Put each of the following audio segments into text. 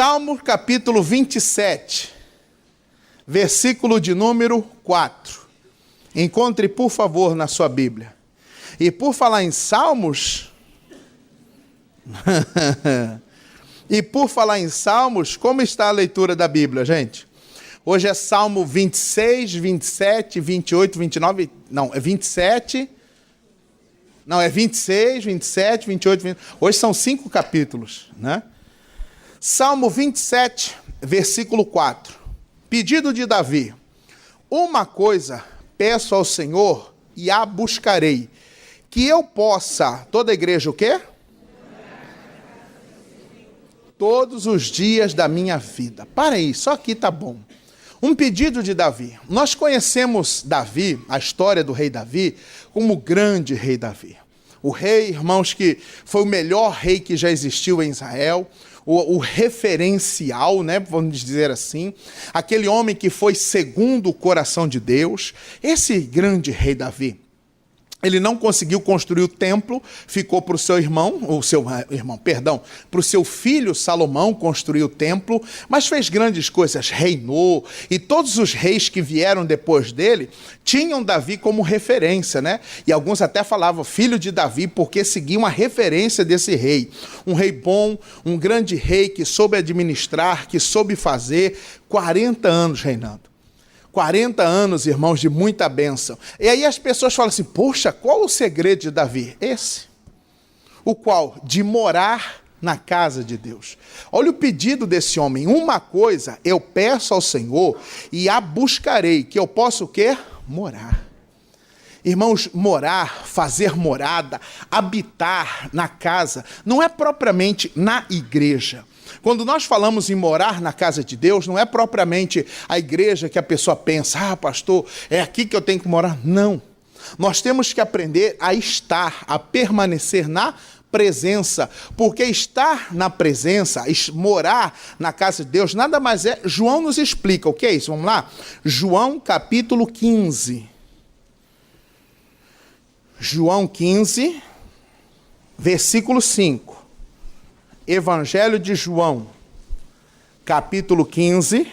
Salmo capítulo 27, versículo de número 4. Encontre, por favor, na sua Bíblia. E por falar em Salmos... como está a leitura da Bíblia, gente? Hoje é Salmo 26, 27, 28, 29... Não, é 27... Não, é 26, 27, 28, 29... Hoje são 5 capítulos, né? Salmo 27, versículo 4. Pedido de Davi. Uma coisa peço ao Senhor e a buscarei, que eu possa... Toda a igreja o quê? Todos os dias da minha vida. Para aí, só aqui tá bom. Um pedido de Davi. Nós conhecemos Davi, a história do rei Davi, como o grande rei Davi. O rei, irmãos, que foi o melhor rei que já existiu em Israel, o referencial, né, vamos dizer assim, aquele homem que foi segundo o coração de Deus, esse grande rei Davi. Ele não conseguiu construir o templo, ficou para o seu para o seu filho Salomão construir o templo, mas fez grandes coisas, reinou, e todos os reis que vieram depois dele tinham Davi como referência, né? E alguns até falavam filho de Davi, porque seguiam a referência desse rei. Um rei bom, um grande rei que soube administrar, que soube fazer, 40 anos reinando. 40 anos, irmãos, de muita bênção. E aí as pessoas falam assim, poxa, qual o segredo de Davi? Esse. O qual? De morar na casa de Deus. Olha o pedido desse homem. Uma coisa eu peço ao Senhor e a buscarei, que eu possa o quê? Morar. Irmãos, morar, fazer morada, habitar na casa, não é propriamente na igreja. Quando nós falamos em morar na casa de Deus, não é propriamente a igreja que a pessoa pensa, pastor, é aqui que eu tenho que morar. Não. Nós temos que aprender a estar, a permanecer na presença, porque estar na presença, morar na casa de Deus, nada mais é, João nos explica, o que é isso? Vamos lá? João capítulo 15. João 15, versículo 5. Evangelho de João, capítulo 15,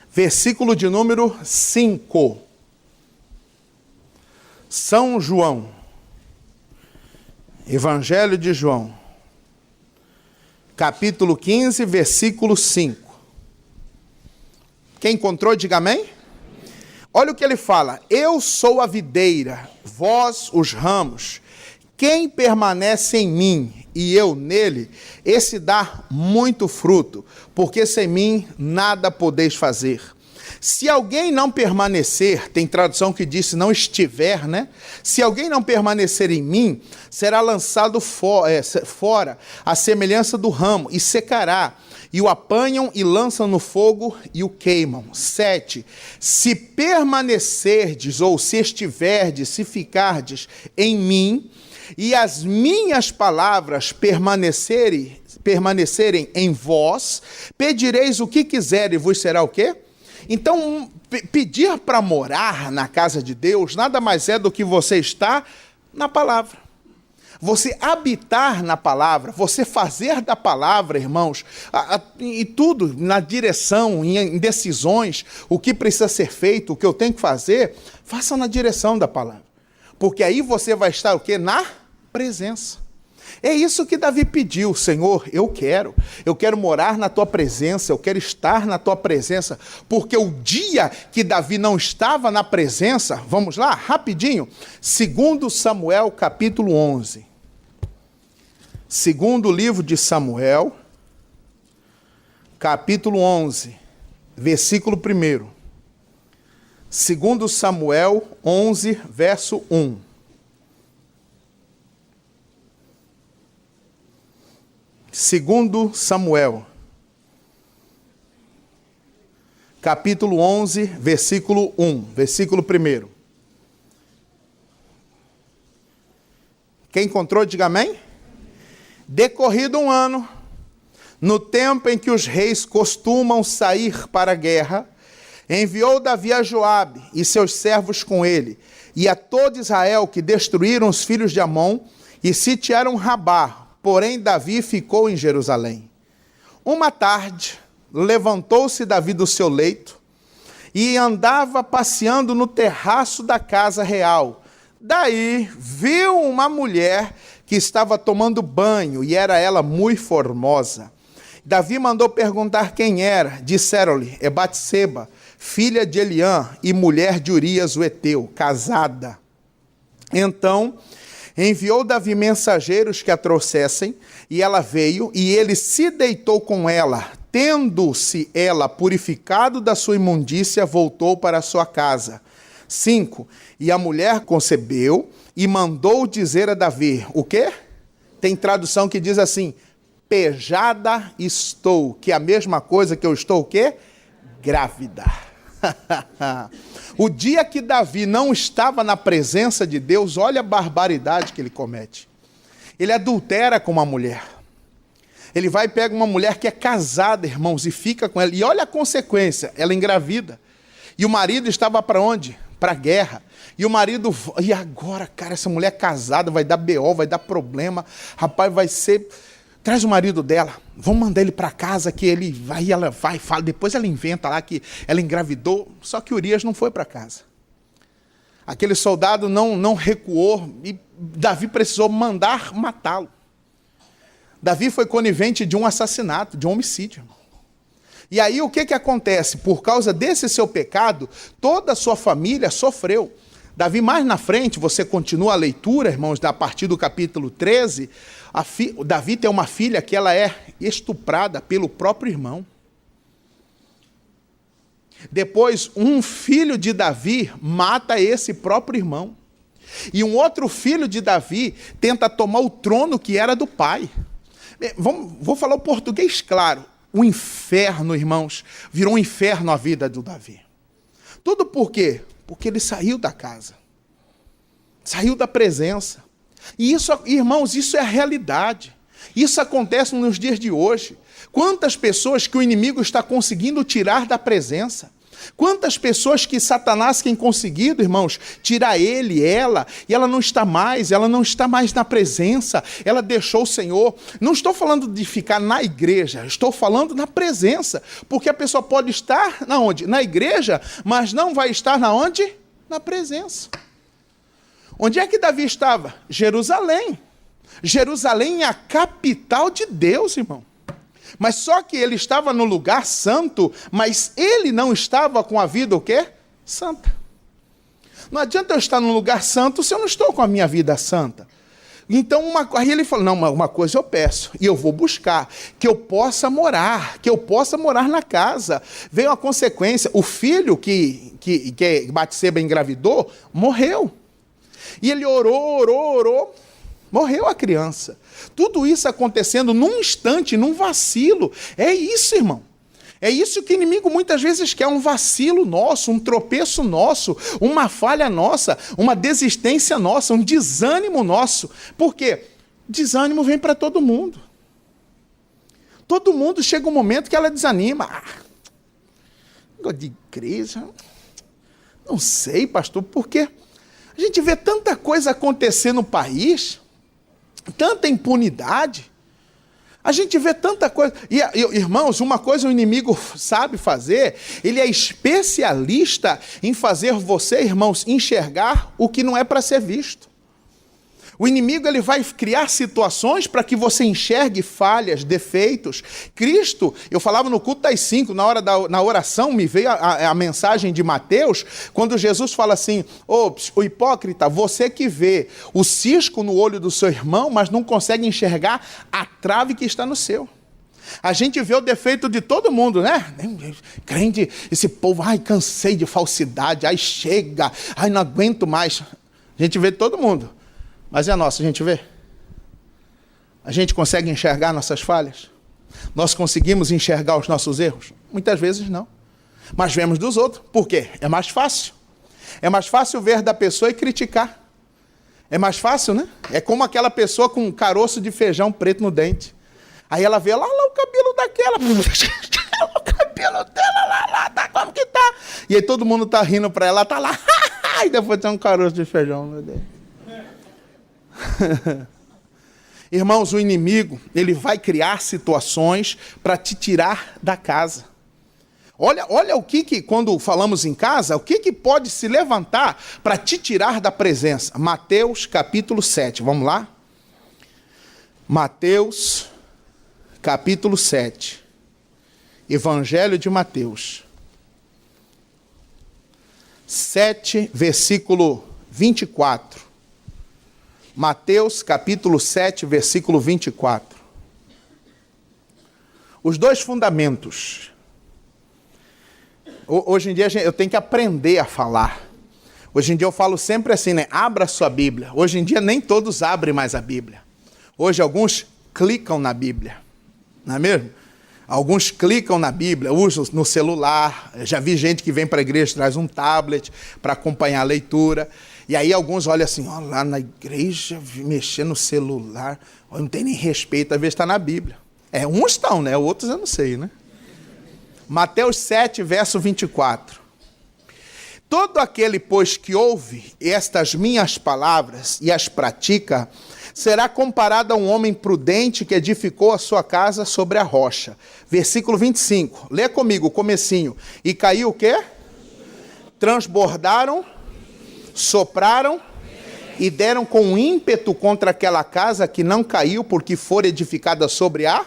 versículo de número 5. São João, Evangelho de João, capítulo 15, versículo 5. Quem encontrou, diga amém. Olha o que ele fala, eu sou a videira, vós os ramos. Quem permanece em mim e eu nele, esse dá muito fruto, porque sem mim nada podeis fazer. Se alguém não permanecer, tem tradução que diz se não estiver, né? Se alguém não permanecer em mim, será lançado fora, à semelhança do ramo, e secará. E o apanham e lançam no fogo e o queimam. 7. Se permanecerdes, ou se estiverdes, se ficardes em mim, e as minhas palavras permanecerem em vós, pedireis o que quiser e vos será o quê? Então, pedir para morar na casa de Deus nada mais é do que você estar na palavra. Você habitar na palavra, você fazer da palavra, irmãos, e tudo na direção, em decisões, o que precisa ser feito, o que eu tenho que fazer, faça na direção da palavra. Porque aí você vai estar o quê? Na presença. É isso que Davi pediu, Senhor, eu quero morar na tua presença, eu quero estar na tua presença, porque o dia que Davi não estava na presença, vamos lá, rapidinho, 2 Samuel capítulo 11. Segundo livro de Samuel, capítulo 11, versículo 1. 2 Samuel 11, verso 1. Segundo Samuel, capítulo 11, versículo 1, versículo 1. Quem encontrou, diga amém. Decorrido um ano, no tempo em que os reis costumam sair para a guerra, enviou Davi a Joabe e seus servos com ele, e a todo Israel que destruíram os filhos de Amon e sitiaram Rabá, porém Davi ficou em Jerusalém. Uma tarde, levantou-se Davi do seu leito e andava passeando no terraço da casa real. Daí viu uma mulher que estava tomando banho, e era ela muito formosa. Davi mandou perguntar quem era. Disseram-lhe: é Batseba, filha de Eliã e mulher de Urias o Heteu, casada. Então enviou Davi mensageiros que a trouxessem, e ela veio, e ele se deitou com ela. Tendo-se ela purificado da sua imundícia, voltou para a sua casa. 5. E a mulher concebeu e mandou dizer a Davi, o quê? Tem tradução que diz assim: pejada estou, que é a mesma coisa que eu estou o quê? Grávida. O dia que Davi não estava na presença de Deus, olha a barbaridade que ele comete. Ele adultera com uma mulher. Ele vai e pega uma mulher que é casada, irmãos, e fica com ela. E olha a consequência, ela engravida. E o marido estava para onde? Para a guerra. E o marido, e agora, cara, essa mulher casada, vai dar BO, vai dar problema. Rapaz, vai ser... Traz o marido dela, vamos mandar ele para casa, que ele vai, ela vai, fala, depois ela inventa lá que ela engravidou. Só que Urias não foi para casa. Aquele soldado não recuou e Davi precisou mandar matá-lo. Davi foi conivente de um assassinato, de um homicídio. E aí o que acontece? Por causa desse seu pecado, toda a sua família sofreu. Davi, mais na frente, você continua a leitura, irmãos, a partir do capítulo 13, Davi tem uma filha que ela é estuprada pelo próprio irmão. Depois, um filho de Davi mata esse próprio irmão. E um outro filho de Davi tenta tomar o trono que era do pai. Vou falar o português claro. O inferno, irmãos, virou um inferno a vida do Davi. Tudo por quê? Porque ele saiu da casa. Saiu da presença. E isso, irmãos, isso é a realidade. Isso acontece nos dias de hoje. Quantas pessoas que o inimigo está conseguindo tirar da presença? Quantas pessoas que Satanás tem conseguido, irmãos, tirar ele, ela, e ela não está mais na presença, ela deixou o Senhor. Não estou falando de ficar na igreja, estou falando na presença, porque a pessoa pode estar na onde? Na igreja, mas não vai estar na onde? Na presença. Onde é que Davi estava? Jerusalém. Jerusalém é a capital de Deus, irmão. Mas só que ele estava no lugar santo, mas ele não estava com a vida o quê? Santa. Não adianta eu estar num lugar santo se eu não estou com a minha vida santa. Então, aí ele falou, não, uma coisa eu peço, e eu vou buscar, que eu possa morar na casa. Veio a consequência, o filho que Batseba engravidou, morreu. E ele orou, morreu a criança. Tudo isso acontecendo num instante, num vacilo. É isso, irmão. É isso que o inimigo muitas vezes quer, um vacilo nosso, um tropeço nosso, uma falha nossa, uma desistência nossa, um desânimo nosso. Por quê? Desânimo vem para todo mundo. Todo mundo chega um momento que ela desanima. Negócio de igreja, não sei, pastor, porque a gente vê tanta coisa acontecer no país, tanta impunidade, a gente vê tanta coisa. E, irmãos, uma coisa o inimigo sabe fazer, ele é especialista em fazer você, irmãos, enxergar o que não é para ser visto. O inimigo ele vai criar situações para que você enxergue falhas, defeitos. Cristo, eu falava no culto das 5, na oração me veio a mensagem de Mateus, quando Jesus fala assim, o hipócrita, você que vê o cisco no olho do seu irmão, mas não consegue enxergar a trave que está no seu. A gente vê o defeito de todo mundo, né? Crente, esse povo, cansei de falsidade, chega, não aguento mais. A gente vê todo mundo. Mas é a nossa, a gente vê? A gente consegue enxergar nossas falhas? Nós conseguimos enxergar os nossos erros? Muitas vezes não. Mas vemos dos outros. Por quê? É mais fácil. É mais fácil ver da pessoa e criticar. É mais fácil, né? É como aquela pessoa com um caroço de feijão preto no dente. Aí ela vê lá o cabelo daquela. O cabelo dela lá, tá como que tá? E aí todo mundo tá rindo pra ela, tá lá. E depois tem um caroço de feijão no dente. Irmãos, o inimigo, ele vai criar situações para te tirar da casa. Olha o que quando falamos em casa, o que pode se levantar para te tirar da presença. Mateus capítulo 7, vamos lá? Mateus capítulo 7. Evangelho de Mateus. 7, versículo 24. Mateus capítulo 7, versículo 24. Os dois fundamentos. Hoje em dia eu tenho que aprender a falar. Hoje em dia eu falo sempre assim, né? Abra a sua Bíblia. Hoje em dia nem todos abrem mais a Bíblia. Hoje alguns clicam na Bíblia. Não é mesmo? Alguns clicam na Bíblia, usam no celular. Eu já vi gente que vem para a igreja, traz um tablet para acompanhar a leitura. E aí alguns olham assim, ó, lá na igreja, mexer no celular. Ó, não tem nem respeito, às vezes está na Bíblia. Uns estão, né? Outros eu não sei, né? Mateus 7, verso 24. Todo aquele, pois, que ouve estas minhas palavras e as pratica, será comparado a um homem prudente que edificou a sua casa sobre a rocha. Versículo 25. Lê comigo o comecinho. E caiu o quê? Transbordaram, sopraram e deram com ímpeto contra aquela casa que não caiu porque for edificada sobre a...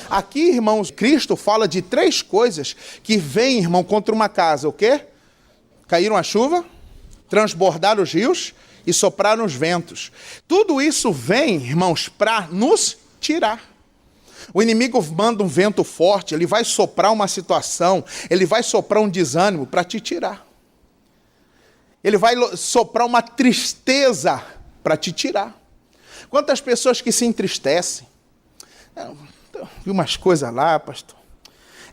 Aqui, irmãos, Cristo fala de 3 coisas que vêm, irmão, contra uma casa. O quê? Caíram a chuva, transbordaram os rios e sopraram os ventos. Tudo isso vem, irmãos, para nos tirar. O inimigo manda um vento forte, ele vai soprar uma situação, ele vai soprar um desânimo para te tirar. Ele vai soprar uma tristeza para te tirar. Quantas pessoas que se entristecem? Vi umas coisas lá, pastor.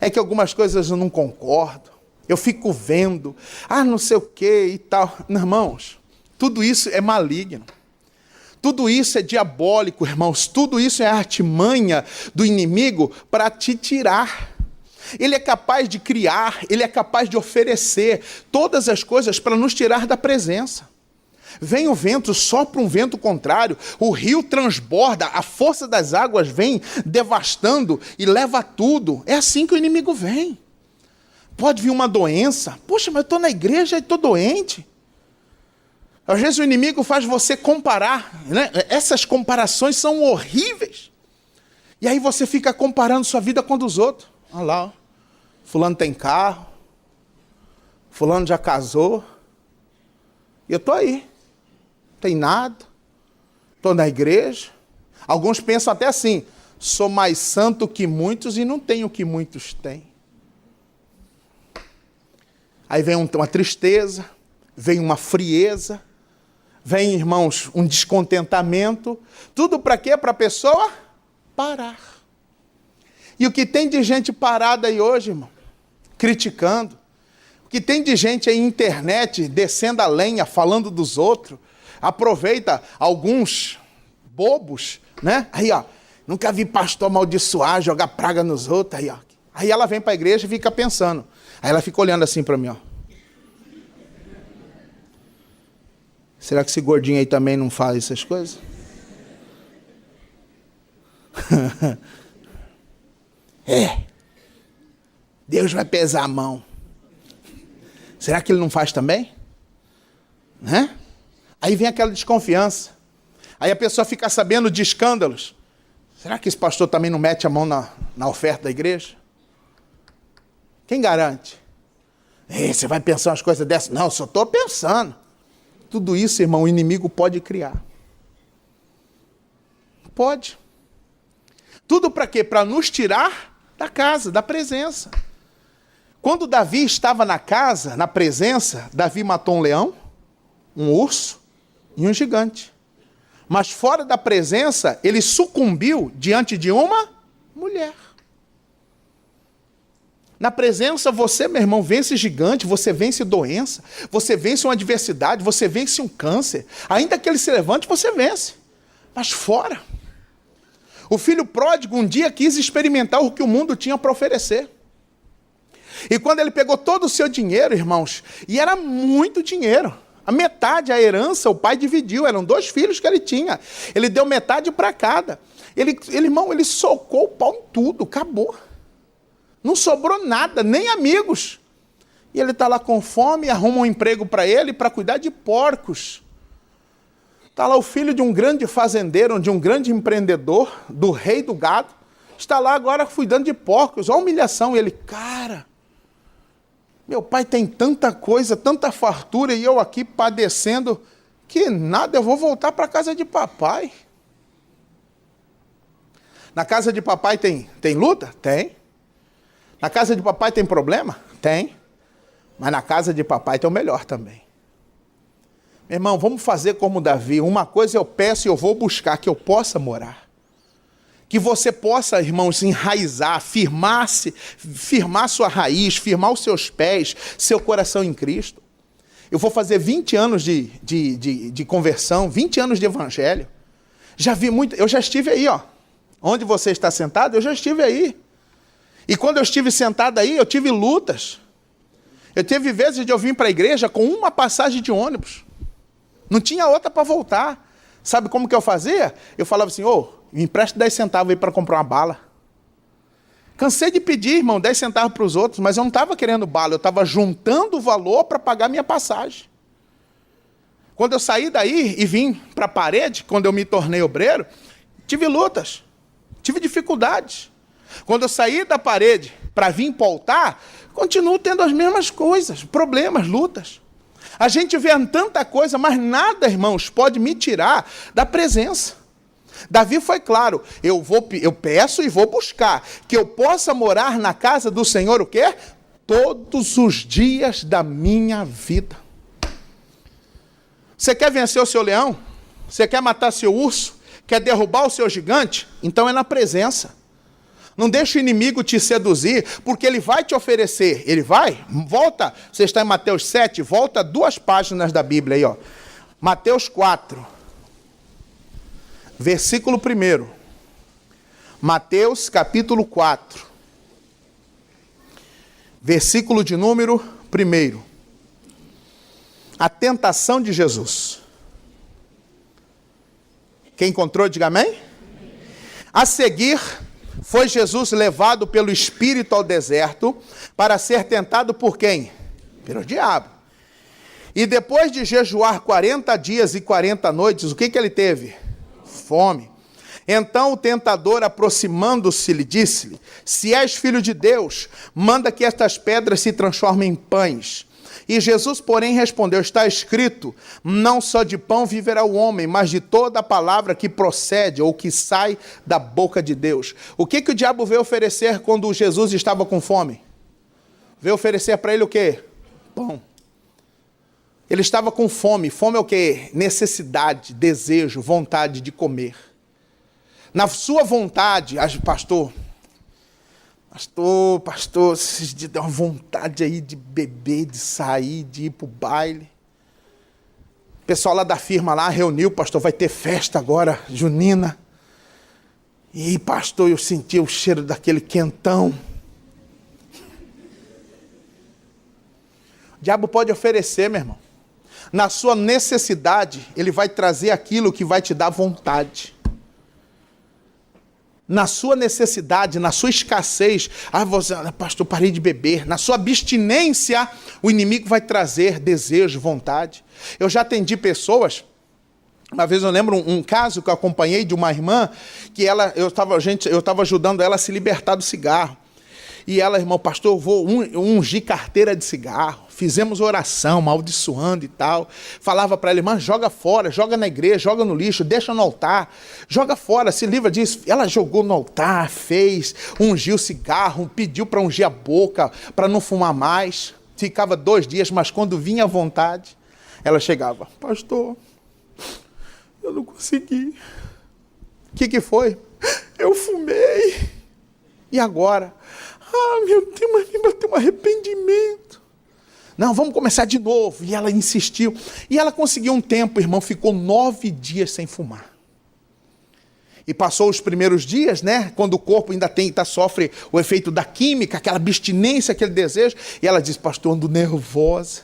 É que algumas coisas eu não concordo. Eu fico vendo. Não sei o que e tal. Não, irmãos, tudo isso é maligno. Tudo isso é diabólico, irmãos. Tudo isso é artimanha do inimigo para te tirar. Ele é capaz de criar, ele é capaz de oferecer todas as coisas para nos tirar da presença. Vem o vento, sopra um vento contrário, o rio transborda, a força das águas vem devastando e leva tudo. É assim que o inimigo vem. Pode vir uma doença. Poxa, mas eu estou na igreja e estou doente. Às vezes o inimigo faz você comparar, né? Essas comparações são horríveis. E aí você fica comparando sua vida com a dos outros. Olha lá, ó. Fulano tem carro, fulano já casou, e eu estou aí. Não tem nada, estou na igreja. Alguns pensam até assim, sou mais santo que muitos e não tenho o que muitos têm. Aí vem uma tristeza, vem uma frieza, vem, irmãos, um descontentamento. Tudo para quê? Para a pessoa parar. E o que tem de gente parada aí hoje, irmão? Criticando. O que tem de gente aí na internet descendo a lenha, falando dos outros. Aproveita alguns bobos, né? Aí, ó, nunca vi pastor amaldiçoar, jogar praga nos outros. Aí, ó. Aí ela vem para a igreja e fica pensando. Aí ela fica olhando assim para mim, ó. Será que esse gordinho aí também não faz essas coisas? Deus vai pesar a mão. Será que ele não faz também? Né? Aí vem aquela desconfiança. Aí a pessoa fica sabendo de escândalos. Será que esse pastor também não mete a mão na oferta da igreja? Quem garante? Você vai pensar umas coisas dessas? Não, só estou pensando. Tudo isso, irmão, o inimigo pode criar. Pode. Tudo para quê? Para nos tirar da casa, da presença. Quando Davi estava na casa, na presença, Davi matou um leão, um urso e um gigante. Mas fora da presença, ele sucumbiu diante de uma mulher. Na presença, você, meu irmão, vence gigante, você vence doença, você vence uma adversidade, você vence um câncer. Ainda que ele se levante, você vence. Mas fora. O filho pródigo um dia quis experimentar o que o mundo tinha para oferecer. E quando ele pegou todo o seu dinheiro, irmãos, e era muito dinheiro, a metade, a herança, o pai dividiu, eram 2 filhos que ele tinha. Ele deu metade para cada. Irmão, ele socou o pau em tudo, acabou. Não sobrou nada, nem amigos. E ele está lá com fome, arruma um emprego para ele para cuidar de porcos. Está lá o filho de um grande fazendeiro, de um grande empreendedor, do rei do gado. Está lá agora cuidando de porcos. Olha a humilhação. E ele, cara, meu pai tem tanta coisa, tanta fartura, e eu aqui padecendo, que nada, eu vou voltar para a casa de papai. Na casa de papai tem luta? Tem. Na casa de papai tem problema? Tem. Mas na casa de papai tem o melhor também. Meu irmão, vamos fazer como Davi. Uma coisa eu peço e eu vou buscar, que eu possa morar. Que você possa, irmãos, enraizar, firmar sua raiz, firmar os seus pés, seu coração em Cristo. Eu vou fazer 20 anos de conversão, 20 anos de evangelho. Já vi muito, eu já estive aí, ó. Onde você está sentado, eu já estive aí. E quando eu estive sentado aí, eu tive lutas. Eu teve vezes de eu vir para a igreja com uma passagem de ônibus. Não tinha outra para voltar. Sabe como que eu fazia? Eu falava assim, me empresta 10 centavos aí para comprar uma bala. Cansei de pedir, irmão, 10 centavos para os outros, mas eu não estava querendo bala, eu estava juntando o valor para pagar minha passagem. Quando eu saí daí e vim para a parede, quando eu me tornei obreiro, tive lutas, tive dificuldades. Quando eu saí da parede para vir para o altar, continuo tendo as mesmas coisas, problemas, lutas. A gente vê tanta coisa, mas nada, irmãos, pode me tirar da presença. Davi foi claro, eu peço e vou buscar, que eu possa morar na casa do Senhor, o quê? Todos os dias da minha vida. Você quer vencer o seu leão? Você quer matar seu urso? Quer derrubar o seu gigante? Então é na presença. Não deixe o inimigo te seduzir, porque ele vai te oferecer. Ele vai, volta, você está em Mateus 7, volta 2 páginas da Bíblia aí, ó. Mateus 4, versículo 1. Mateus capítulo 4, versículo de número 1. A tentação de Jesus. Quem encontrou, diga amém. A seguir, foi Jesus levado pelo Espírito ao deserto para ser tentado por quem? Pelo diabo. E depois de jejuar 40 dias e 40 noites, o que ele teve? Fome. Então o tentador, aproximando-se, lhe disse-lhe, se és filho de Deus, manda que estas pedras se transformem em pães. E Jesus, porém, respondeu, está escrito, não só de pão viverá o homem, mas de toda a palavra que procede ou que sai da boca de Deus. O que o diabo veio oferecer quando Jesus estava com fome? Veio oferecer para ele o quê? Pão. Ele estava com fome. Fome é o quê? Necessidade, desejo, vontade de comer. Na sua vontade, pastor, esses dias deu uma vontade aí de beber, de sair, de ir para o baile. O pessoal lá da firma lá reuniu, pastor, vai ter festa agora, junina. E pastor, eu senti o cheiro daquele quentão. O diabo pode oferecer, meu irmão. Na sua necessidade, ele vai trazer aquilo que vai te dar vontade. Na sua necessidade, na sua escassez, pastor, parei de beber. Na sua abstinência, o inimigo vai trazer desejo, vontade. Eu já atendi pessoas, uma vez eu lembro um caso que eu acompanhei de uma irmã, que eu estava ajudando ela a se libertar do cigarro. E ela, irmão, pastor, eu vou ungir carteira de cigarro. Fizemos oração, amaldiçoando e tal. Falava para ela, irmã, joga fora, joga na igreja, joga no lixo, deixa no altar. Joga fora, se livra disso. Ela jogou no altar, fez, ungiu o cigarro, pediu para ungir a boca, para não fumar mais. Ficava 2 dias, mas quando vinha à vontade, ela chegava, pastor, eu não consegui. O que foi? Eu fumei. E agora? Meu Deus, mas vai ter um arrependimento. Não, vamos começar de novo. E ela insistiu. E ela conseguiu um tempo, irmão, ficou 9 dias sem fumar. E passou os primeiros dias, né? Quando o corpo ainda sofre o efeito da química, aquela abstinência, aquele desejo. E ela disse, pastor, ando nervosa.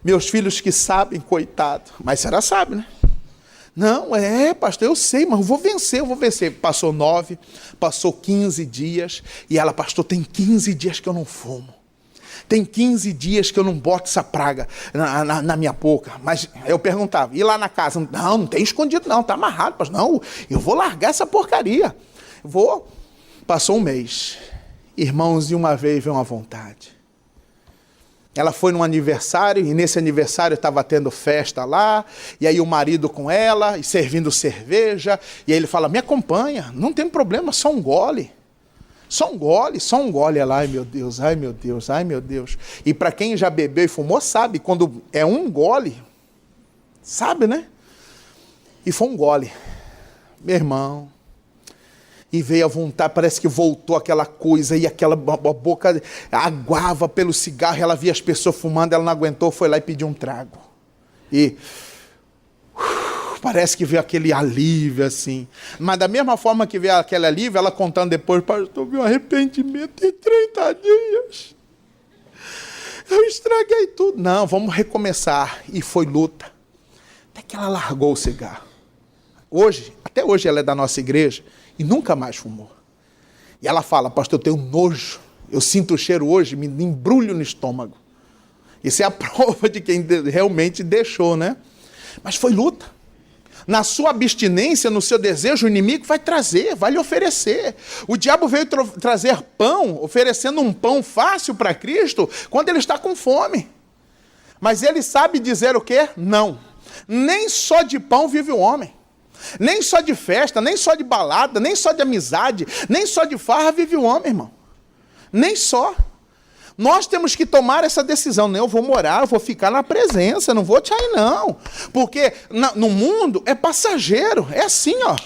Meus filhos que sabem, coitado. Mas ela sabe, né? Não, pastor, eu sei, mas eu vou vencer. Passou 9, passou 15 dias, e ela, pastor, tem 15 dias que eu não fumo. Tem 15 dias que eu não boto essa praga na minha boca. Mas eu perguntava, e lá na casa? Não tem escondido não, tá amarrado. Pastor. Não, eu vou largar essa porcaria. Vou. Passou um mês. Irmãos, de uma vez veio uma vontade. Ela foi num aniversário, e nesse aniversário estava tendo festa lá, e aí o marido com ela, e servindo cerveja, e aí ele fala, me acompanha, não tem problema, só um gole. Só um gole. Ela, ai meu Deus. E para quem já bebeu e fumou, sabe, quando é um gole, sabe, né? E foi um gole. Meu irmão, e veio a vontade, parece que voltou aquela coisa, e aquela boca aguava pelo cigarro, ela via as pessoas fumando, ela não aguentou, foi lá e pediu um trago. E parece que veio aquele alívio assim. Mas da mesma forma que veio aquele alívio, ela contando depois, pastor, viu arrependimento em 30 dias. Eu estraguei tudo. Não, vamos recomeçar. E foi luta. Até que ela largou o cigarro. Até hoje ela é da nossa igreja e nunca mais fumou. E ela fala, pastor, eu tenho nojo. Eu sinto o cheiro hoje, me embrulho no estômago. Isso é a prova de quem realmente deixou, né? Mas foi luta. Na sua abstinência, no seu desejo, o inimigo vai trazer, vai lhe oferecer. O diabo veio trazer pão, oferecendo um pão fácil para Cristo, quando ele está com fome. Mas ele sabe dizer o quê? Não. Nem só de pão vive o homem. Nem só de festa, nem só de balada, nem só de amizade, nem só de farra vive o homem, irmão. Nem só. Nós temos que tomar essa decisão. Não, eu vou morar, eu vou ficar na presença, não vou te sair não. Porque no mundo é passageiro, é assim, ó.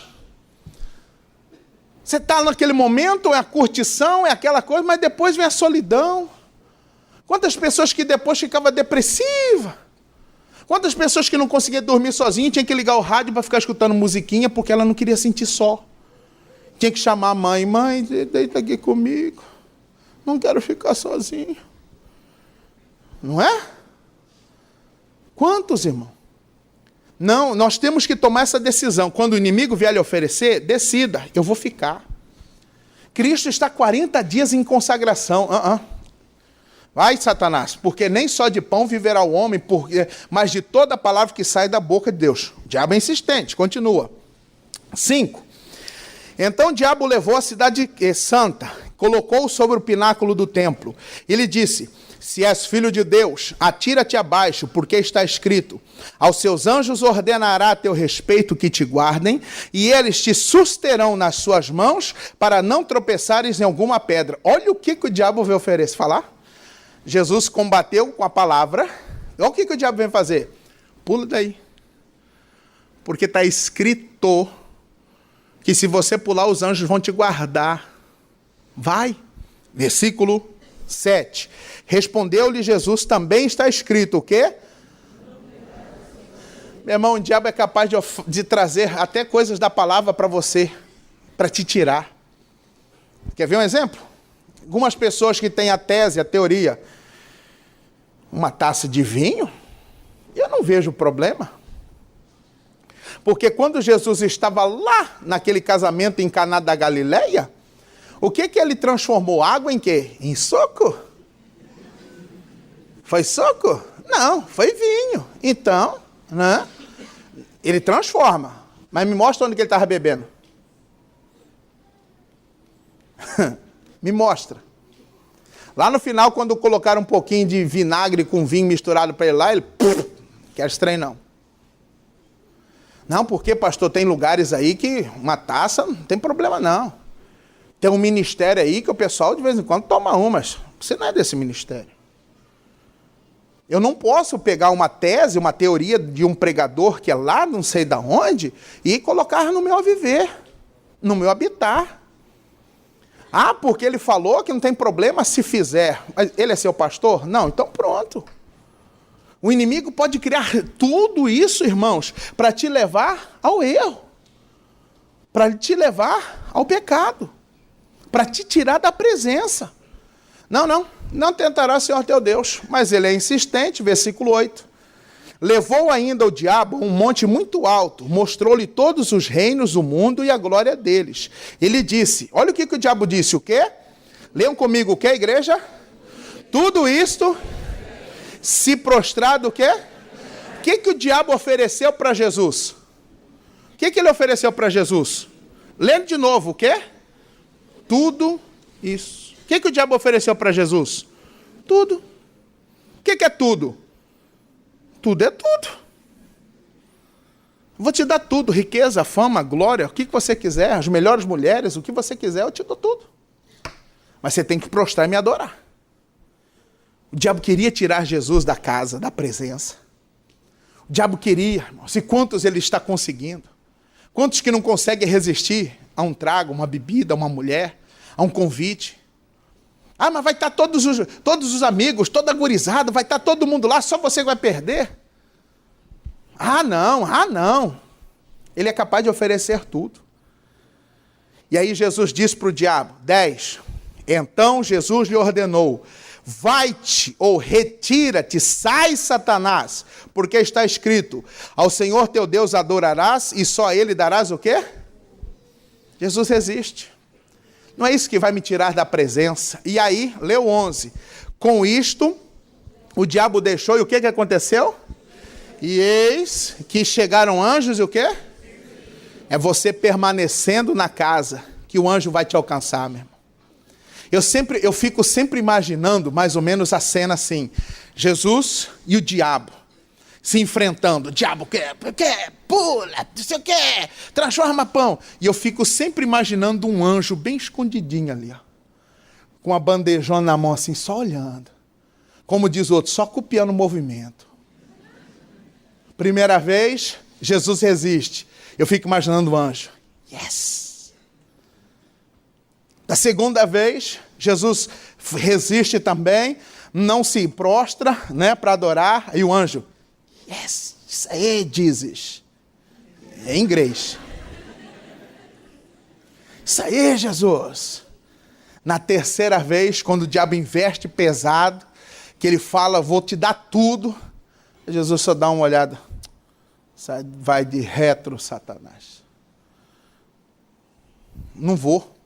Você está naquele momento, é a curtição, é aquela coisa, mas depois vem a solidão. Quantas pessoas que depois ficavam depressivas? Quantas pessoas que não conseguiam dormir sozinhas, tinha que ligar o rádio para ficar escutando musiquinha, porque ela não queria sentir só. Tinha que chamar a mãe, deita aqui comigo. Não quero ficar sozinho. Não é? Quantos, irmão? Não, nós temos que tomar essa decisão. Quando o inimigo vier lhe oferecer, decida, eu vou ficar. Cristo está 40 dias em consagração. Vai, Satanás, porque nem só de pão viverá o homem, mas de toda a palavra que sai da boca de Deus. O diabo é insistente, continua. 5. Então o diabo levou a cidade santa, colocou-o sobre o pináculo do templo. E lhe disse, se és filho de Deus, atira-te abaixo, porque está escrito, aos seus anjos ordenará a teu respeito que te guardem, e eles te susterão nas suas mãos, para não tropeçares em alguma pedra. Olha o que o diabo veio oferecer, falar. Jesus combateu com a palavra. Olha o que o diabo vem fazer. Pula daí. Porque está escrito que se você pular, os anjos vão te guardar. Vai. Versículo 7. Respondeu-lhe Jesus, também está escrito o quê? Meu irmão, o diabo é capaz de trazer até coisas da palavra para você, para te tirar. Quer ver um exemplo? Algumas pessoas que têm a tese, a teoria, uma taça de vinho, eu não vejo problema. Porque quando Jesus estava lá, naquele casamento em Caná da Galileia, o que ele transformou? Água em quê? Em suco? Foi suco? Não, foi vinho. Então, né? Ele transforma. Mas me mostra onde que ele estava bebendo. Me mostra. Lá no final, quando colocaram um pouquinho de vinagre com vinho misturado para ele lá, ele... quer estranho não. Não, porque, pastor, tem lugares aí que uma taça não tem problema não. Tem um ministério aí que o pessoal de vez em quando toma umas. Você não é desse ministério. Eu não posso pegar uma tese, uma teoria de um pregador que é lá não sei de onde e colocar no meu viver, no meu habitar. Ah, porque ele falou que não tem problema se fizer. Mas ele é seu pastor? Não, então pronto. O inimigo pode criar tudo isso, irmãos, para te levar ao erro. Para te levar ao pecado. Para te tirar da presença. Não tentará o Senhor teu Deus. Mas ele é insistente, versículo 8. Levou ainda o diabo a um monte muito alto, mostrou-lhe todos os reinos do mundo e a glória deles. Ele disse, olha o que o diabo disse, o quê? Leiam comigo o quê, igreja? Tudo isto, se prostrado o quê? O que o diabo ofereceu para Jesus? O que ele ofereceu para Jesus? Lendo de novo, o quê? Tudo isso. O que o diabo ofereceu para Jesus? Tudo. O que é tudo? Tudo é tudo. Vou te dar tudo, riqueza, fama, glória, o que você quiser, as melhores mulheres, o que você quiser, eu te dou tudo. Mas você tem que prostrar e me adorar. O diabo queria tirar Jesus da casa, da presença. O diabo queria, irmãos, e quantos ele está conseguindo? Quantos que não conseguem resistir a um trago, uma bebida, uma mulher, a um convite? Ah, mas vai estar todos os amigos, toda a gurizada, vai estar todo mundo lá, só você vai perder? Ah, não. Ele é capaz de oferecer tudo. E aí Jesus disse para o diabo, 10, então Jesus lhe ordenou, vai-te ou retira-te, sai Satanás, porque está escrito, ao Senhor teu Deus adorarás e só a ele darás o quê? Jesus resiste. Não é isso que vai me tirar da presença. E aí, leu 11. Com isto, o diabo deixou e o que aconteceu? E eis que chegaram anjos e o quê? É você permanecendo na casa que o anjo vai te alcançar, meu irmão. Eu fico sempre imaginando mais ou menos a cena assim. Jesus e o diabo se enfrentando. O diabo quer, pula, não sei o que, transforma pão. E eu fico sempre imaginando um anjo bem escondidinho ali, ó, com a bandejona na mão assim, só olhando. Como diz o outro, só copiando o movimento. Primeira vez, Jesus resiste. Eu fico imaginando o anjo. Yes! Da segunda vez, Jesus resiste também, não se prostra, né, para adorar. E o anjo, yes, isso aí, Jesus. É em inglês. Isso aí, Jesus. Na terceira vez, quando o diabo investe pesado, que ele fala, vou te dar tudo, Jesus só dá uma olhada. Vai de retro, Satanás. Não vou.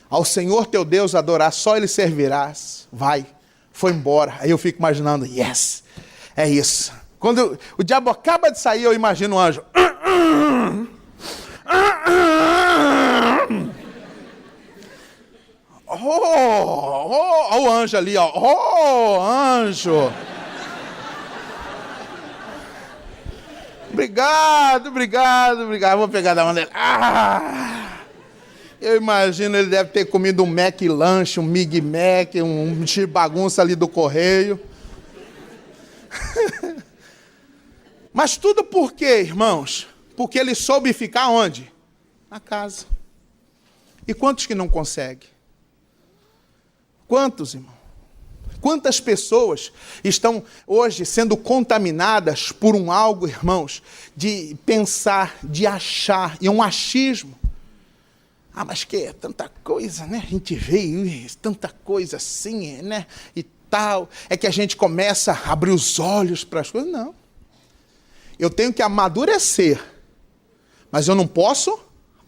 Ao Senhor teu Deus adorar, só Ele servirás. Vai. Foi embora. Aí eu fico imaginando, yes, é isso. Quando o diabo acaba de sair, eu imagino o anjo. O anjo ali, ó. Oh, anjo. Obrigado. Vou pegar da mão dele. Eu imagino ele deve ter comido um Mac lanche, um Mig Mac, um bagunça ali do correio. Mas tudo por quê, irmãos? Porque ele soube ficar onde? Na casa. E quantos que não conseguem? Quantos, irmão? Quantas pessoas estão hoje sendo contaminadas por um algo, irmãos, de pensar, de achar, e um achismo. Ah, mas que é tanta coisa, né? A gente vê tanta coisa assim, né? E tal. É que a gente começa a abrir os olhos para as coisas. Não. Eu tenho que amadurecer. Mas eu não posso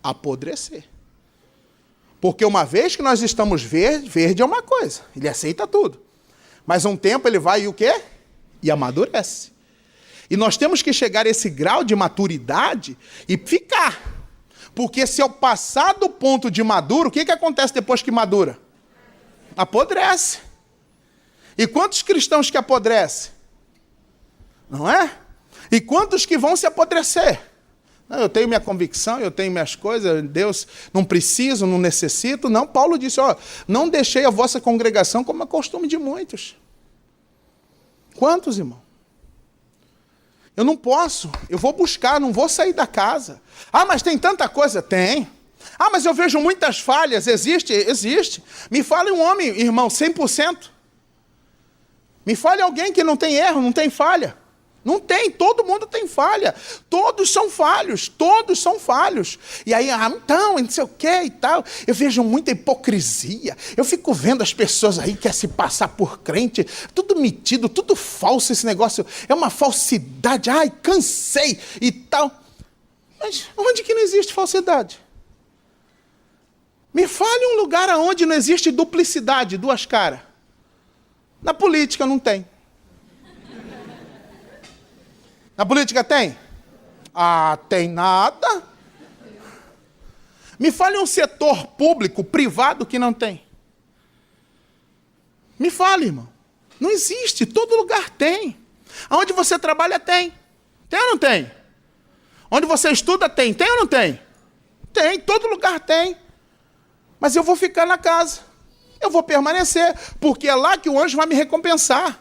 apodrecer. Porque uma vez que nós estamos verde é uma coisa. Ele aceita tudo. Mas um tempo ele vai e o quê? E amadurece. E nós temos que chegar a esse grau de maturidade e ficar. Porque se eu passar do ponto de maduro, o que acontece depois que madura? Apodrece. E quantos cristãos que apodrecem? Não é? E quantos que vão se apodrecer? Não, eu tenho minha convicção, eu tenho minhas coisas, Deus não preciso, não necessito. Não, Paulo disse, não deixei a vossa congregação como é costume de muitos. Quantos, irmão? Eu não posso, eu vou buscar, não vou sair da casa. Ah, mas tem tanta coisa? Tem. Ah, mas eu vejo muitas falhas. Existe? Existe. Me fale um homem, irmão, 100%. Me fale alguém que não tem erro, não tem falha. Não tem, todo mundo tem falha. Todos são falhos, todos são falhos. E aí, então, não sei o que e tal. Eu vejo muita hipocrisia. Eu fico vendo as pessoas aí que querem se passar por crente. Tudo metido, tudo falso esse negócio. É uma falsidade. Ai, cansei e tal. Mas onde que não existe falsidade? Me fale um lugar onde não existe duplicidade, duas caras. Na política não tem. Na política tem? Tem nada. Me fale um setor público, privado que não tem. Me fale, irmão. Não existe, todo lugar tem. Aonde você trabalha tem. Tem ou não tem? Onde você estuda tem. Tem ou não tem? Tem, todo lugar tem. Mas eu vou ficar na casa. Eu vou permanecer, porque é lá que o anjo vai me recompensar.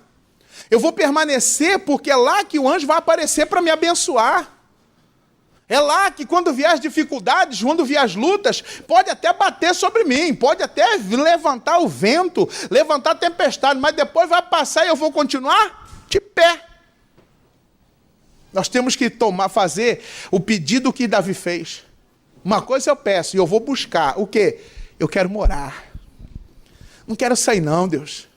Eu vou permanecer porque é lá que o anjo vai aparecer para me abençoar. É lá que quando vier as dificuldades, quando vier as lutas, pode até bater sobre mim, pode até levantar o vento, levantar a tempestade, mas depois vai passar e eu vou continuar de pé. Nós temos que fazer o pedido que Davi fez. Uma coisa eu peço e eu vou buscar. O quê? Eu quero morar. Não quero sair não, Deus.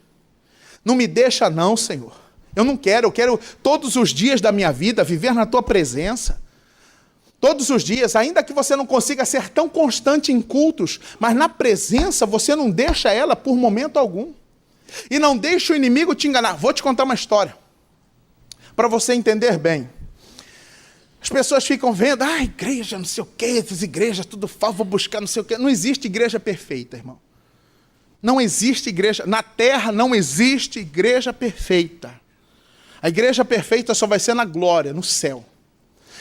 Não me deixa não, Senhor. Eu quero todos os dias da minha vida viver na Tua presença. Todos os dias, ainda que você não consiga ser tão constante em cultos, mas na presença você não deixa ela por momento algum. E não deixa o inimigo te enganar. Vou te contar uma história, para você entender bem. As pessoas ficam vendo, igreja, não sei o quê, essas igrejas, tudo falso, vou buscar não sei o quê. Não existe igreja perfeita, irmão. Não existe igreja, na terra não existe igreja perfeita. A igreja perfeita só vai ser na glória, no céu.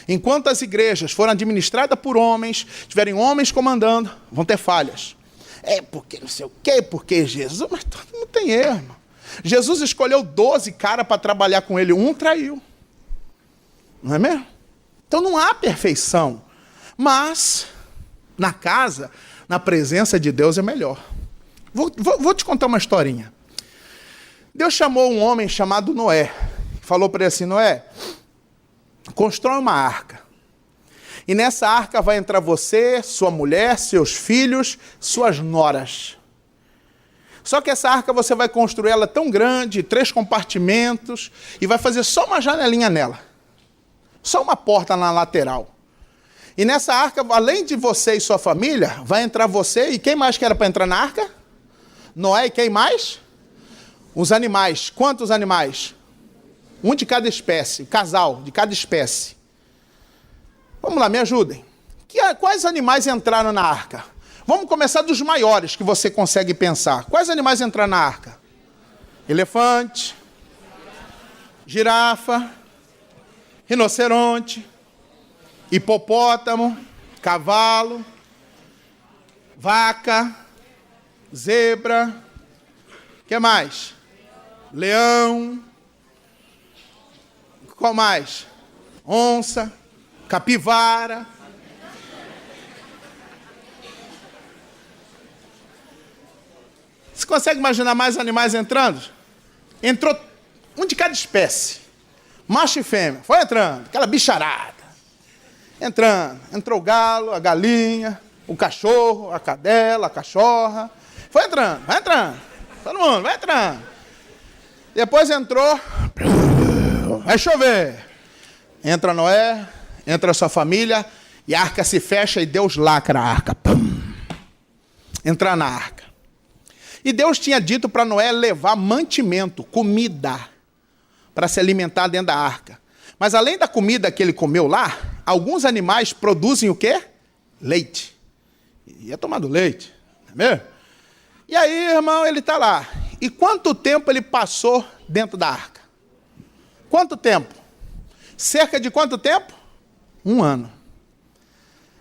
Enquanto as igrejas forem administradas por homens, tiverem homens comandando, vão ter falhas. Porque não sei o quê, porque Jesus, mas todo mundo tem erro, irmão. Jesus escolheu 12 caras para trabalhar com ele, um traiu. Não é mesmo? Então não há perfeição. Mas, na casa, na presença de Deus é melhor. Vou te contar uma historinha. Deus chamou um homem chamado Noé. Falou para ele assim, Noé, constrói uma arca. E nessa arca vai entrar você, sua mulher, seus filhos, suas noras. Só que essa arca você vai construir ela tão grande, 3 compartimentos, e vai fazer só uma janelinha nela. Só uma porta na lateral. E nessa arca, além de você e sua família, vai entrar você, e quem mais que era para entrar na arca? Noé e quem mais? Os animais. Quantos animais? Um de cada espécie, casal de cada espécie. Vamos lá, me ajudem. Quais animais entraram na arca? Vamos começar dos maiores que você consegue pensar. Quais animais entraram na arca? Elefante, girafa, rinoceronte, hipopótamo, cavalo, vaca, zebra, o que mais? Leão, qual mais? Onça, capivara. Você consegue imaginar mais animais entrando? Entrou um de cada espécie, macho e fêmea, foi entrando, aquela bicharada. Entrando, entrou o galo, a galinha, o cachorro, a cadela, a cachorra. Foi entrando, vai entrando. Todo mundo, vai entrando. Depois entrou, vai chover. Entra Noé, entra a sua família, e a arca se fecha e Deus lacra a arca. Pum. Entrar na arca. E Deus tinha dito para Noé levar mantimento, comida, para se alimentar dentro da arca. Mas além da comida que ele comeu lá, alguns animais produzem o quê? Leite. Ia tomando leite, não é mesmo? E aí, irmão, ele está lá. E quanto tempo ele passou dentro da arca? Quanto tempo? Cerca de quanto tempo? 1 ano.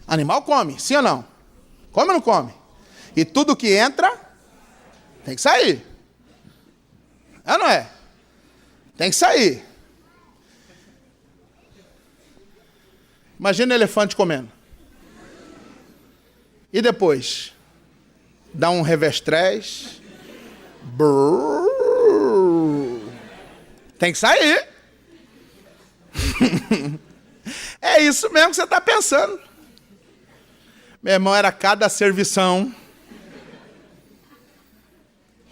Animal come, sim ou não? Come ou não come? E tudo que entra, tem que sair. É ou não é? Tem que sair. Imagina o elefante comendo. E depois? Dá um revestrez. Tem que sair. É isso mesmo que você está pensando. Meu irmão, era cada servição.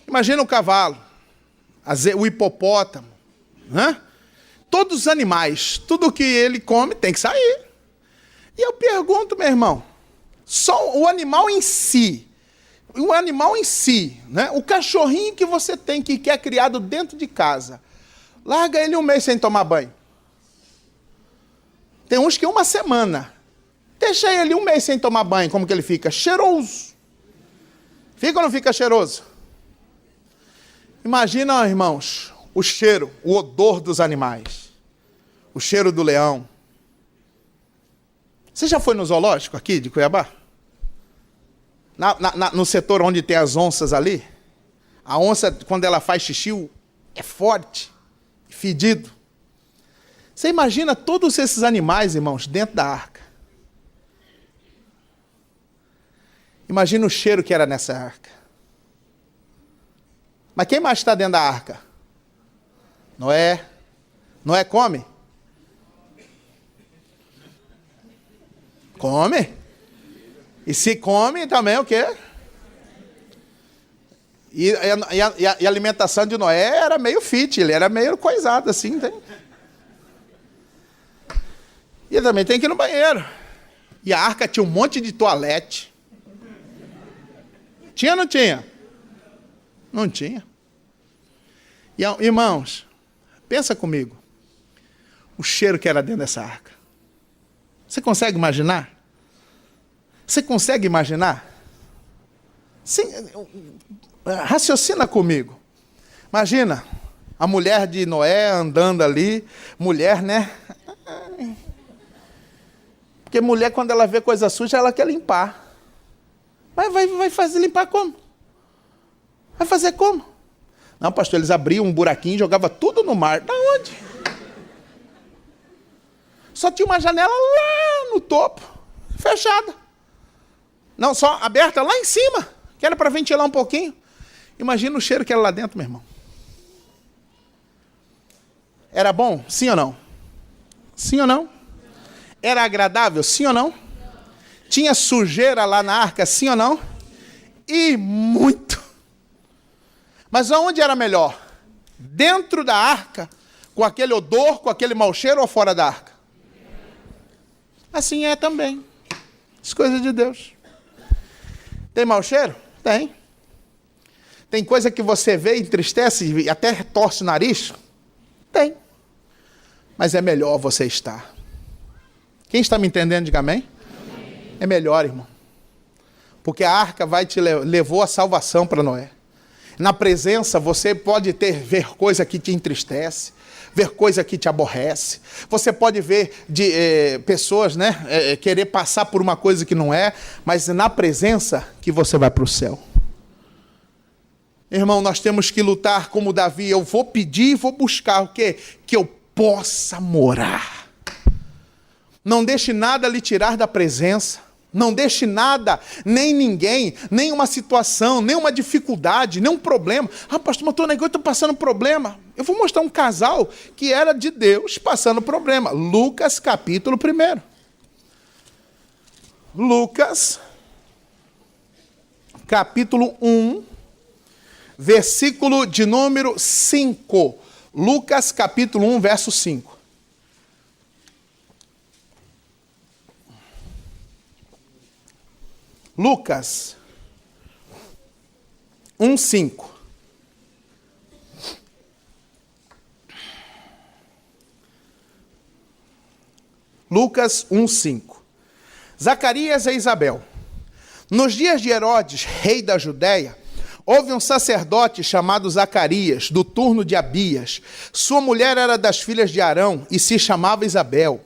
Imagina o cavalo, o hipopótamo, né? Todos os animais, tudo que ele come tem que sair. E eu pergunto, meu irmão, só o animal em si, né? O cachorrinho que você tem, que é criado dentro de casa, larga ele um mês sem tomar banho. Tem uns que 1 semana. Deixa ele um mês sem tomar banho, como que ele fica? Cheiroso. Fica ou não fica cheiroso? Imagina, irmãos, o cheiro, o odor dos animais. O cheiro do leão. Você já foi no zoológico aqui de Cuiabá? No setor onde tem as onças ali? A onça, quando ela faz xixi, é forte, fedido. Você imagina todos esses animais, irmãos, dentro da arca. Imagina o cheiro que era nessa arca. Mas quem mais está dentro da arca? Noé. Noé come? Come. E se come também o quê? E a alimentação de Noé era meio fit, ele era meio coisado assim, tem? E também tem que ir no banheiro. E a arca tinha um monte de toalete. Tinha ou não tinha? Não tinha. E, irmãos, pensa comigo. O cheiro que era dentro dessa arca. Você consegue imaginar? Você consegue imaginar? Sim, raciocina comigo. Imagina, a mulher de Noé andando ali. Mulher, né? Porque mulher, quando ela vê coisa suja, ela quer limpar. Vai fazer limpar como? Vai fazer como? Não, pastor, eles abriam um buraquinho e jogavam tudo no mar. Da onde? Só tinha uma janela lá no topo, fechada. Não, só aberta lá em cima, que era para ventilar um pouquinho. Imagina o cheiro que era lá dentro, meu irmão. Era bom? Sim ou não? Sim ou não? Era agradável? Sim ou não? Tinha sujeira lá na arca? Sim ou não? E muito. Mas aonde era melhor? Dentro da arca, com aquele odor, com aquele mau cheiro, ou fora da arca? Assim é também. As coisas de Deus. Tem mau cheiro? Tem. Tem coisa que você vê e entristece e até torce o nariz? Tem. Mas é melhor você estar. Quem está me entendendo, diga amém. É melhor, irmão. Porque a arca levou a salvação para Noé. Na presença você pode ver coisa que te entristece, ver coisa que te aborrece. Você pode ver pessoas, né, querer passar por uma coisa que não é, mas na presença que você vai para o céu. Irmão, nós temos que lutar como Davi. Eu vou pedir e vou buscar o quê? Que eu possa morar. Não deixe nada lhe tirar da presença. Não deixe nada, nem ninguém, nem uma situação, nem uma dificuldade, nem um problema. Ah, pastor, mas eu estou passando problema. Eu vou mostrar um casal que era de Deus passando problema. Lucas, capítulo 1. Lucas, capítulo 1, versículo de número 5. Lucas, capítulo 1, verso 5. Lucas 1:5. Lucas 1:5. Zacarias e Isabel. Nos dias de Herodes, rei da Judéia, houve um sacerdote chamado Zacarias, do turno de Abias. Sua mulher era das filhas de Arão e se chamava Isabel.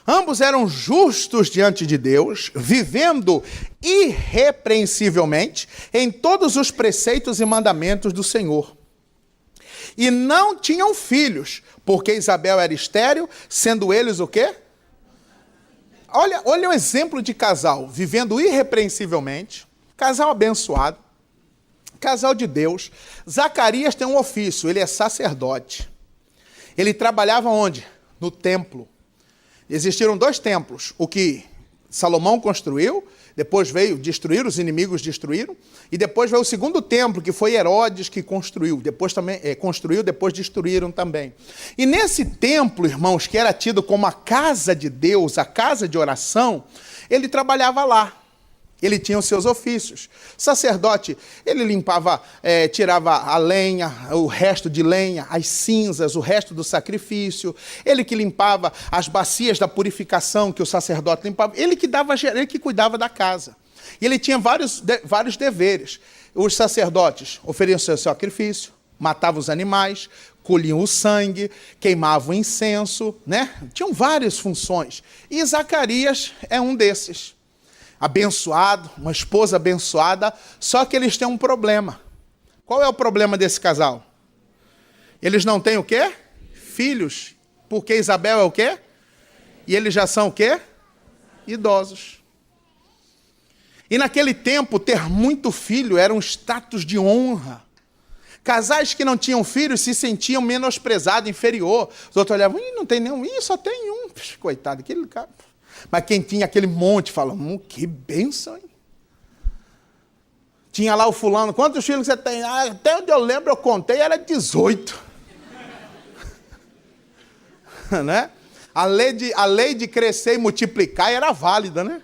Ambos eram justos diante de Deus, vivendo irrepreensivelmente em todos os preceitos e mandamentos do Senhor. E não tinham filhos, porque Isabel era estéril, sendo eles o quê? Olha o exemplo de casal, vivendo irrepreensivelmente, casal abençoado, casal de Deus. Zacarias tem um ofício, ele é sacerdote. Ele trabalhava onde? No templo. Existiram 2 templos, o que Salomão construiu, depois veio destruir, os inimigos destruíram, e depois veio o 2º templo, que foi Herodes que construiu, depois destruíram também. E nesse templo, irmãos, que era tido como a casa de Deus, a casa de oração, ele trabalhava lá. Ele tinha os seus ofícios. Sacerdote, ele limpava, tirava a lenha, o resto de lenha, as cinzas, o resto do sacrifício. Ele que limpava as bacias da purificação que o sacerdote limpava. Ele que cuidava da casa. E ele tinha vários deveres. Os sacerdotes ofereciam seu sacrifício, matavam os animais, colhiam o sangue, queimavam o incenso, né? Tinham várias funções. E Zacarias é um desses. Abençoado, uma esposa abençoada, só que eles têm um problema. Qual é o problema desse casal? Eles não têm o quê? Filhos. Porque Isabel é o quê? E eles já são o quê? Idosos. E naquele tempo, ter muito filho era um status de honra. Casais que não tinham filhos se sentiam menosprezados, inferior. Os outros olhavam, não tem nenhum, só tem um. Coitado, aquele cara. Mas quem tinha aquele monte, fala, que bênção, hein? Tinha lá o fulano, quantos filhos você tem? Até onde eu lembro, eu contei, era 18. Né? A lei de crescer e multiplicar era válida, né?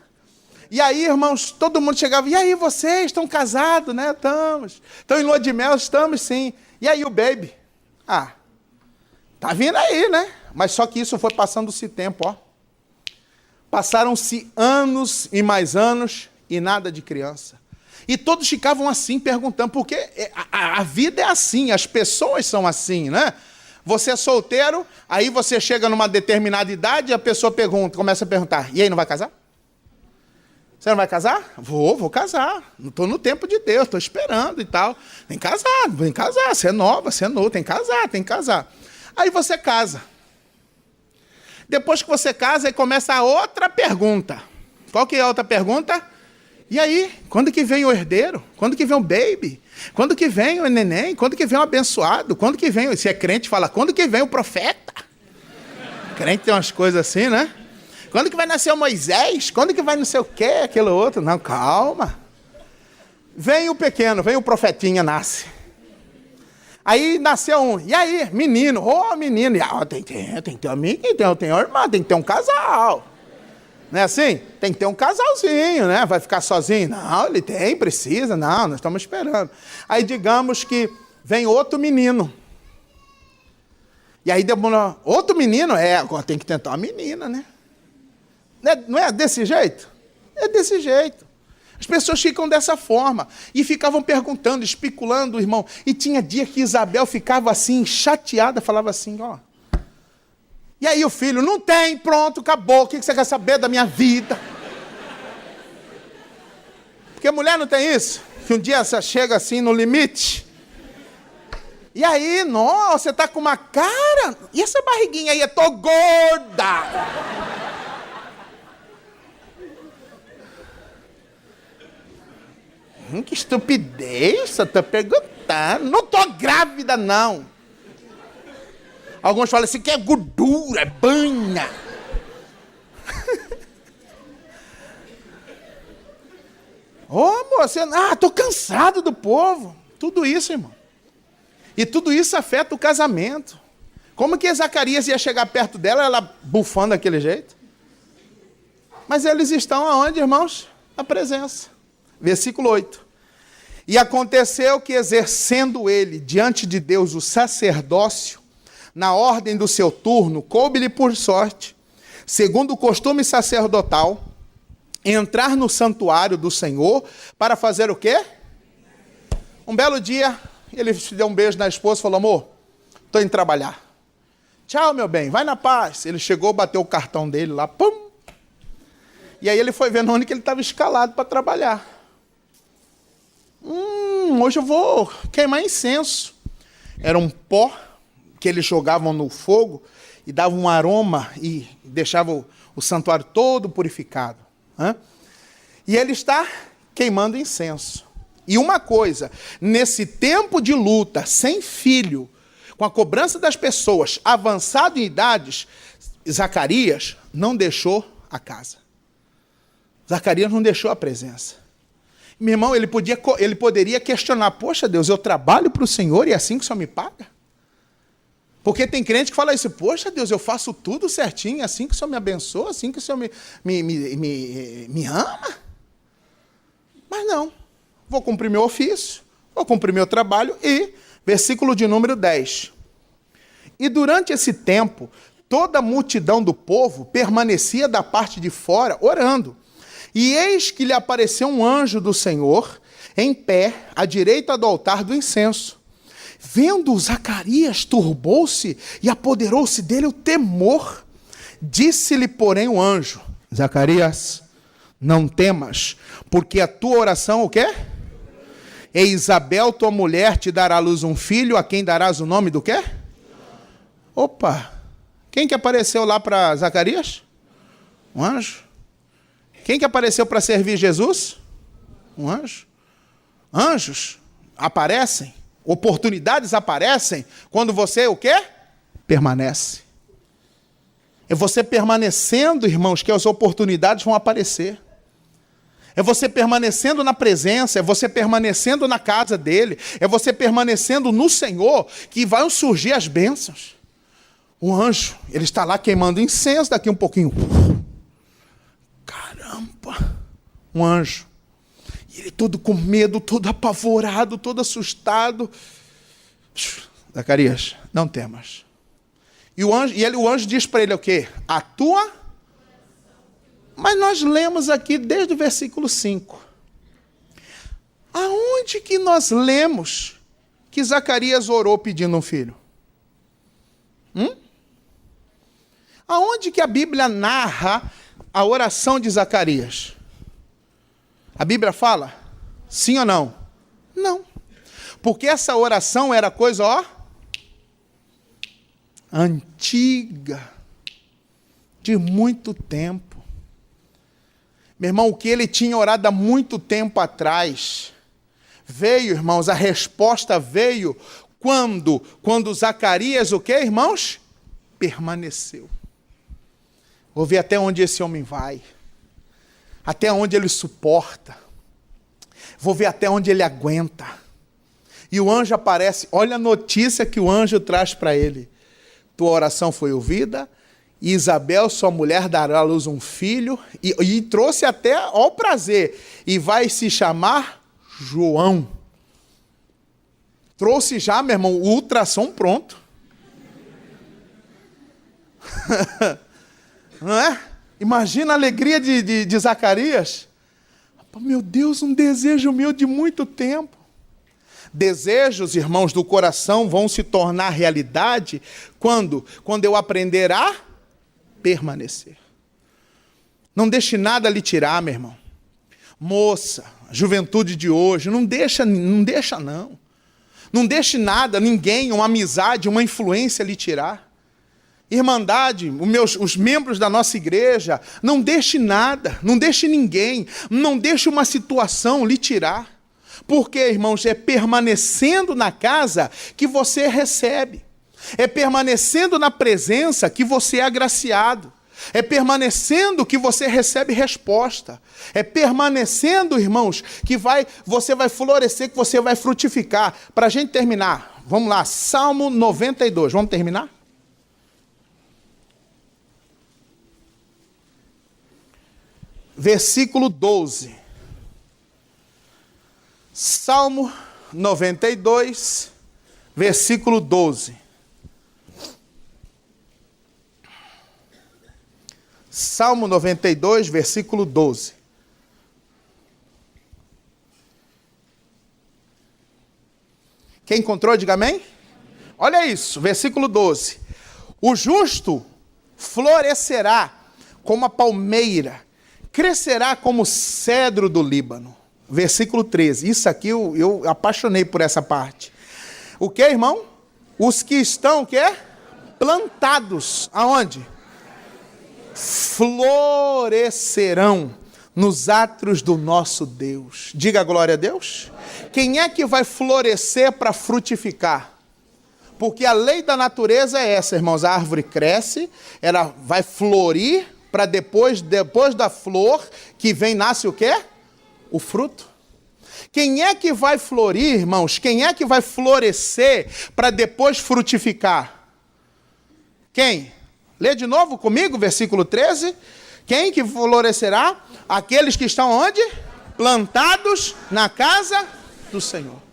E aí, irmãos, todo mundo chegava, e aí, vocês estão casados, né? Estamos. Estão em lua de mel? Estamos, sim. E aí, o baby? Tá vindo aí, né? Mas só que isso foi passando-se tempo, ó. Passaram-se anos e mais anos e nada de criança. E todos ficavam assim, perguntando, porque a vida é assim, as pessoas são assim, né? Você é solteiro, aí você chega numa determinada idade e a pessoa começa a perguntar, e aí, não vai casar? Você não vai casar? Vou casar. Não estou no tempo de Deus, estou esperando e tal. Tem que casar, você é nova, você é novo, tem que casar. Aí você casa. Depois que você casa, aí começa a outra pergunta. Qual que é a outra pergunta? E aí, quando que vem o herdeiro? Quando que vem o baby? Quando que vem o neném? Quando que vem o abençoado? Quando que vem, se é crente, fala, quando que vem o profeta? Crente tem umas coisas assim, né? Quando que vai nascer o Moisés? Quando que vai não sei o quê, aquilo outro? Não, calma. Vem o pequeno, vem o profetinha, nasce. Aí nasceu um, e aí, menino, menino, tem que ter um amigo, tem uma irmã, tem que ter um casal. Não é assim? Tem que ter um casalzinho, né? Vai ficar sozinho? Não, ele precisa, não, nós estamos esperando. Aí digamos que vem outro menino. E aí demora, outro menino, agora tem que tentar uma menina, né? Não é desse jeito? É desse jeito. As pessoas ficam dessa forma. E ficavam perguntando, especulando, irmão. E tinha dia que Isabel ficava assim, chateada, falava assim, ó. E aí o filho, não tem, pronto, acabou. O que você quer saber da minha vida? Porque mulher não tem isso? Que um dia você chega assim no limite. E aí, nossa, você tá com uma cara. E essa barriguinha aí, eu tô gorda. Que estupidez, você está perguntando. Não estou grávida, não. Alguns falam assim, que é gordura, é banha. Moça, estou cansado do povo. Tudo isso, irmão. E tudo isso afeta o casamento. Como que Zacarias ia chegar perto dela, ela bufando daquele jeito? Mas eles estão aonde, irmãos? Na presença. Versículo 8. E aconteceu que, exercendo ele diante de Deus o sacerdócio, na ordem do seu turno, coube-lhe por sorte, segundo o costume sacerdotal, entrar no santuário do Senhor para fazer o quê? Um belo dia, ele deu um beijo na esposa e falou, amor, estou indo trabalhar. Tchau, meu bem, vai na paz. Ele chegou, bateu o cartão dele lá, pum. E aí ele foi vendo onde que ele estava escalado para trabalhar. Hoje eu vou queimar incenso. Era um pó que eles jogavam no fogo e dava um aroma e deixava o santuário todo purificado. E ele está queimando incenso. E uma coisa, nesse tempo de luta, sem filho, com a cobrança das pessoas, avançado em idades, Zacarias não deixou a casa. Zacarias não deixou a presença. Meu irmão, ele poderia questionar, poxa Deus, eu trabalho para o Senhor e é assim que o Senhor me paga? Porque tem crente que fala isso, poxa Deus, eu faço tudo certinho, é assim que o Senhor me abençoa, assim que o Senhor me ama. Mas não, vou cumprir meu ofício, vou cumprir meu trabalho e, versículo de número 10. E durante esse tempo, toda a multidão do povo permanecia da parte de fora, orando. E eis que lhe apareceu um anjo do Senhor, em pé, à direita do altar do incenso. Vendo Zacarias, turbou-se e apoderou-se dele o temor. Disse-lhe, porém, o anjo, Zacarias, não temas, porque a tua oração, o quê? E Isabel, tua mulher, te dará à luz um filho, a quem darás o nome do quê? Opa! Quem que apareceu lá para Zacarias? Um anjo. Quem que apareceu para servir Jesus? Um anjo. Anjos aparecem, oportunidades aparecem quando você, o quê? Permanece. É você permanecendo, irmãos, que as oportunidades vão aparecer. É você permanecendo na presença, é você permanecendo na casa dele, é você permanecendo no Senhor que vão surgir as bênçãos. O anjo, ele está lá queimando incenso, daqui um pouquinho. Caramba! Um anjo. E ele todo com medo, todo apavorado, todo assustado. Zacarias, não temas. E o anjo diz para ele o quê? A tua... Mas nós lemos aqui desde o versículo 5. Aonde que nós lemos que Zacarias orou pedindo um filho? Aonde que a Bíblia narra a oração de Zacarias? A Bíblia fala? Sim ou não? Não. Porque essa oração era coisa, ó, antiga, de muito tempo. Meu irmão, o que ele tinha orado há muito tempo atrás, veio, irmãos, a resposta veio quando Zacarias, o quê, irmãos? Permaneceu. Vou ver até onde esse homem vai, até onde ele suporta, vou ver até onde ele aguenta. E o anjo aparece, olha a notícia que o anjo traz para ele. Tua oração foi ouvida, e Isabel, sua mulher, dará à luz um filho, e trouxe até ao prazer, e vai se chamar João. Trouxe já, meu irmão, o ultrassom pronto. Não é? Imagina a alegria de Zacarias. Meu Deus, um desejo meu de muito tempo. Desejos, irmãos, do coração vão se tornar realidade quando eu aprender a permanecer. Não deixe nada lhe tirar, meu irmão. Moça, juventude de hoje, não deixa não. Não deixe nada, ninguém, uma amizade, uma influência lhe tirar. Irmandade, os membros da nossa igreja, não deixe nada, não deixe ninguém, não deixe uma situação lhe tirar. Porque, irmãos, é permanecendo na casa que você recebe. É permanecendo na presença que você é agraciado. É permanecendo que você recebe resposta. É permanecendo, irmãos, que você vai florescer, que você vai frutificar. Para a gente terminar, vamos lá, Salmo 92, vamos terminar? Versículo 12. Salmo 92, versículo 12. Salmo 92, versículo 12. Quem encontrou, diga amém. Olha isso, versículo 12. O justo florescerá como a palmeira, crescerá como o cedro do Líbano. Versículo 13. Isso aqui eu apaixonei por essa parte. O que, irmão? Os que estão, o quê? Plantados. Aonde? Florescerão nos átrios do nosso Deus. Diga glória a Deus. Quem é que vai florescer para frutificar? Porque a lei da natureza é essa, irmãos. A árvore cresce, ela vai florir, para depois da flor que vem, nasce o quê? O fruto. Quem é que vai florir, irmãos? Quem é que vai florescer para depois frutificar? Quem? Lê de novo comigo, versículo 13. Quem que florescerá? Aqueles que estão onde? Plantados na casa do Senhor.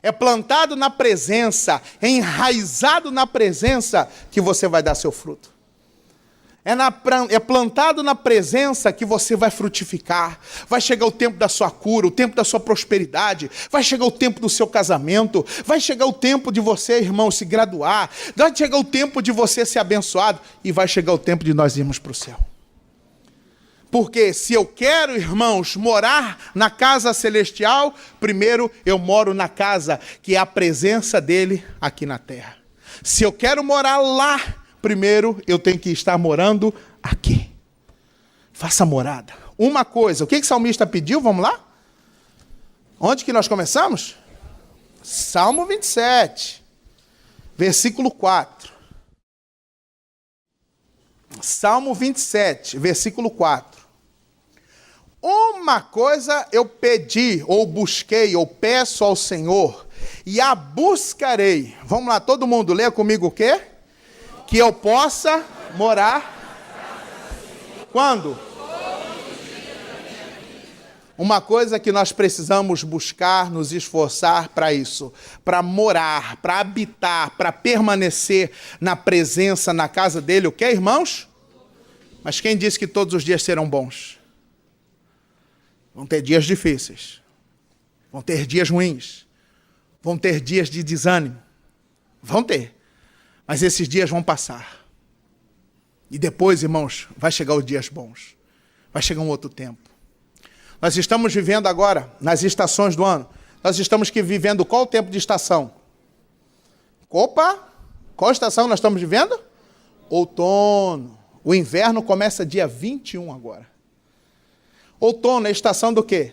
É plantado na presença, é enraizado na presença que você vai dar seu fruto. É plantado na presença que você vai frutificar. Vai chegar o tempo da sua cura, o tempo da sua prosperidade. Vai chegar o tempo do seu casamento. Vai chegar o tempo de você, irmão, se graduar. Vai chegar o tempo de você ser abençoado. E vai chegar o tempo de nós irmos para o céu. Porque se eu quero, irmãos, morar na casa celestial, primeiro eu moro na casa que é a presença dele aqui na terra. Se eu quero morar lá, primeiro eu tenho que estar morando aqui. Faça morada. Uma coisa, o que o salmista pediu? Vamos lá? Onde que nós começamos? Salmo 27, versículo 4. Salmo 27, versículo 4. Uma coisa eu pedi, ou busquei, ou peço ao Senhor, e a buscarei. Vamos lá, todo mundo lê comigo o quê? Que eu possa morar. Quando? Uma coisa que nós precisamos buscar, nos esforçar para isso, para morar, para habitar, para permanecer na presença, na casa dele, o quê, irmãos? Mas quem disse que todos os dias serão bons? Vão ter dias difíceis, vão ter dias ruins, vão ter dias de desânimo, vão ter, mas esses dias vão passar. E depois, irmãos, vai chegar os dias bons, vai chegar um outro tempo. Nós estamos vivendo agora, nas estações do ano, nós estamos vivendo qual tempo de estação? Opa, qual estação nós estamos vivendo? Outono. O inverno começa dia 21 agora. Outono é estação do quê?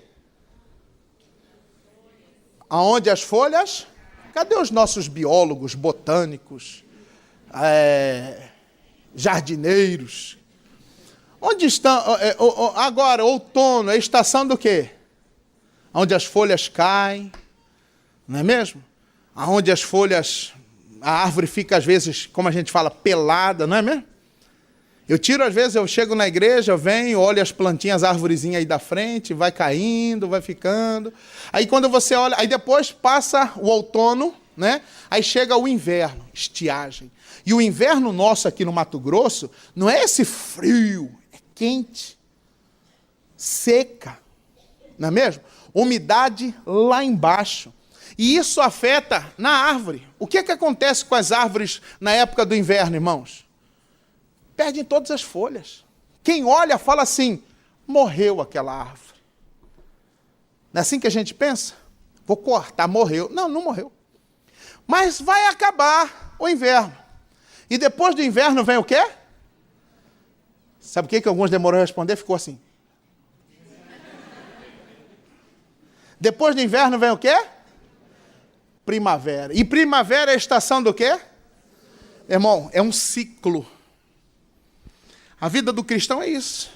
Aonde as folhas? Cadê os nossos biólogos, botânicos, jardineiros? Onde estão? Agora, outono é estação do quê? Onde as folhas caem, não é mesmo? Aonde as folhas, a árvore fica às vezes, como a gente fala, pelada, não é mesmo? Às vezes eu chego na igreja, eu venho, olho as plantinhas, as arvorezinhas aí da frente, vai caindo, vai ficando. Aí quando você olha, aí depois passa o outono, né? Aí chega o inverno, estiagem. E o inverno nosso aqui no Mato Grosso não é esse frio, é quente, seca, não é mesmo? Umidade lá embaixo. E isso afeta na árvore. O que acontece com as árvores na época do inverno, irmãos? Perdem todas as folhas. Quem olha fala assim, morreu aquela árvore. Não é assim que a gente pensa? Vou cortar, morreu. Não, não morreu. Mas vai acabar o inverno. E depois do inverno vem o quê? Sabe o que alguns demoraram a responder? Ficou assim. Depois do inverno vem o quê? Primavera. E primavera é a estação do quê? Irmão, é um ciclo. A vida do cristão é isso.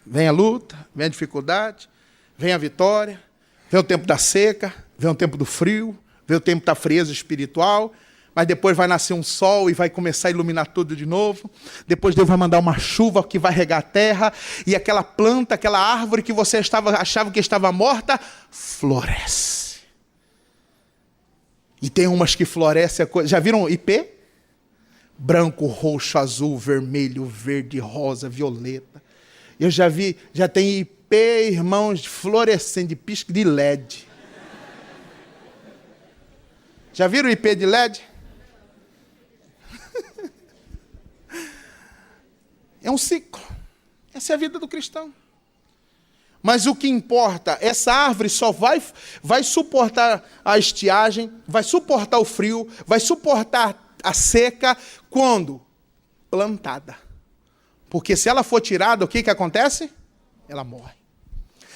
Vem a luta, vem a dificuldade, vem a vitória, vem o tempo da seca, vem o tempo do frio, vem o tempo da frieza espiritual, mas depois vai nascer um sol e vai começar a iluminar tudo de novo. Depois Deus vai mandar uma chuva que vai regar a terra e aquela planta, aquela árvore que você achava que estava morta, floresce. E tem umas que florescem. Já viram ipê? Branco, roxo, azul, vermelho, verde, rosa, violeta. Eu já vi, já tem ipê, irmãos, florescendo de pisco de LED. Já viram o ipê de LED? É um ciclo. Essa é a vida do cristão. Mas o que importa, essa árvore só vai suportar a estiagem, vai suportar o frio, vai suportar a seca, quando? Plantada. Porque se ela for tirada, o que acontece? Ela morre.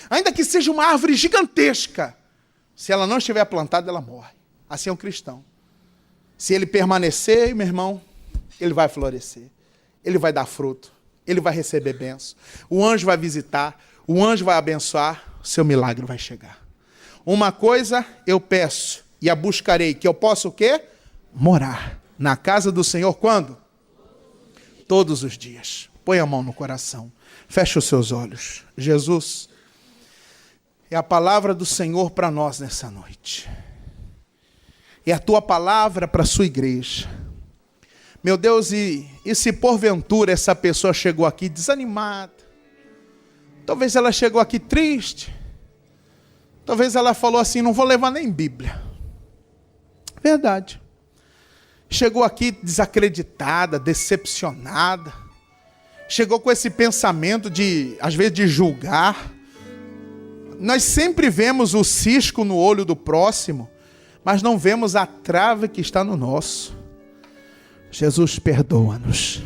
Ainda que seja uma árvore gigantesca, se ela não estiver plantada, ela morre. Assim é o cristão. Se ele permanecer, meu irmão, ele vai florescer. Ele vai dar fruto. Ele vai receber bênção. O anjo vai visitar. O anjo vai abençoar. O seu milagre vai chegar. Uma coisa eu peço e a buscarei, que eu possa o quê? Morar na casa do Senhor quando? Todos os dias. Põe a mão no coração. Feche os seus olhos. Jesus, é a palavra do Senhor para nós nessa noite. É a tua palavra para a sua igreja. Meu Deus, e se porventura essa pessoa chegou aqui desanimada, talvez ela chegou aqui triste, talvez ela falou assim, não vou levar nem Bíblia. Verdade. Chegou aqui desacreditada, decepcionada, chegou com esse pensamento de, às vezes, de julgar. Nós sempre vemos o cisco no olho do próximo, mas não vemos a trave que está no nosso. Jesus, perdoa-nos.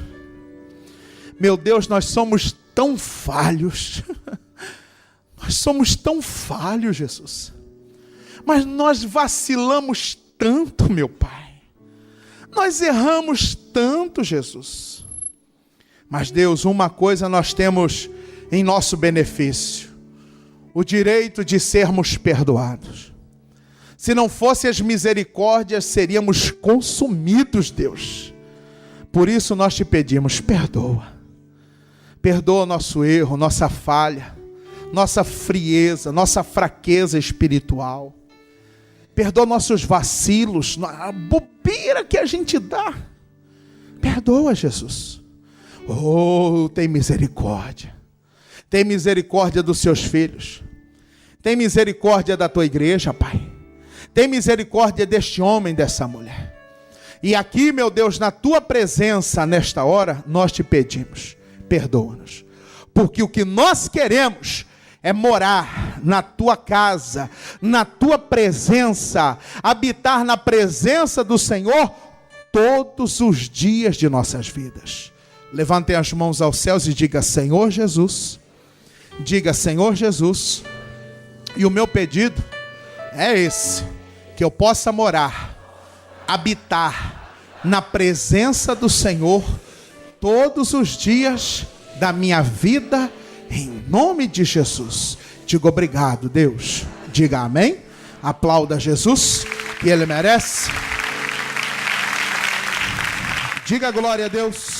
Meu Deus, nós somos tão falhos. Nós somos tão falhos, Jesus. Mas nós vacilamos tanto, meu Pai. Nós erramos tanto, Jesus. Mas, Deus, uma coisa nós temos em nosso benefício: o direito de sermos perdoados. Se não fossem as misericórdias, seríamos consumidos, Deus. Por isso nós te pedimos, perdoa. Perdoa nosso erro, nossa falha, nossa frieza, nossa fraqueza espiritual. Perdoa nossos vacilos, a bobeira que a gente dá. Perdoa, Jesus. Oh, tem misericórdia. Tem misericórdia dos seus filhos. Tem misericórdia da tua igreja, Pai. Tem misericórdia deste homem, dessa mulher. E aqui, meu Deus, na tua presença, nesta hora, nós te pedimos, perdoa-nos. Porque o que nós queremos é morar na tua casa, na tua presença, habitar na presença do Senhor todos os dias de nossas vidas. Levantem as mãos aos céus e diga, Senhor Jesus, diga, Senhor Jesus, e o meu pedido é esse, que eu possa morar, habitar na presença do Senhor todos os dias da minha vida, em nome de Jesus. Diga obrigado, Deus. Diga amém. Aplauda Jesus, que Ele merece. Diga glória a Deus.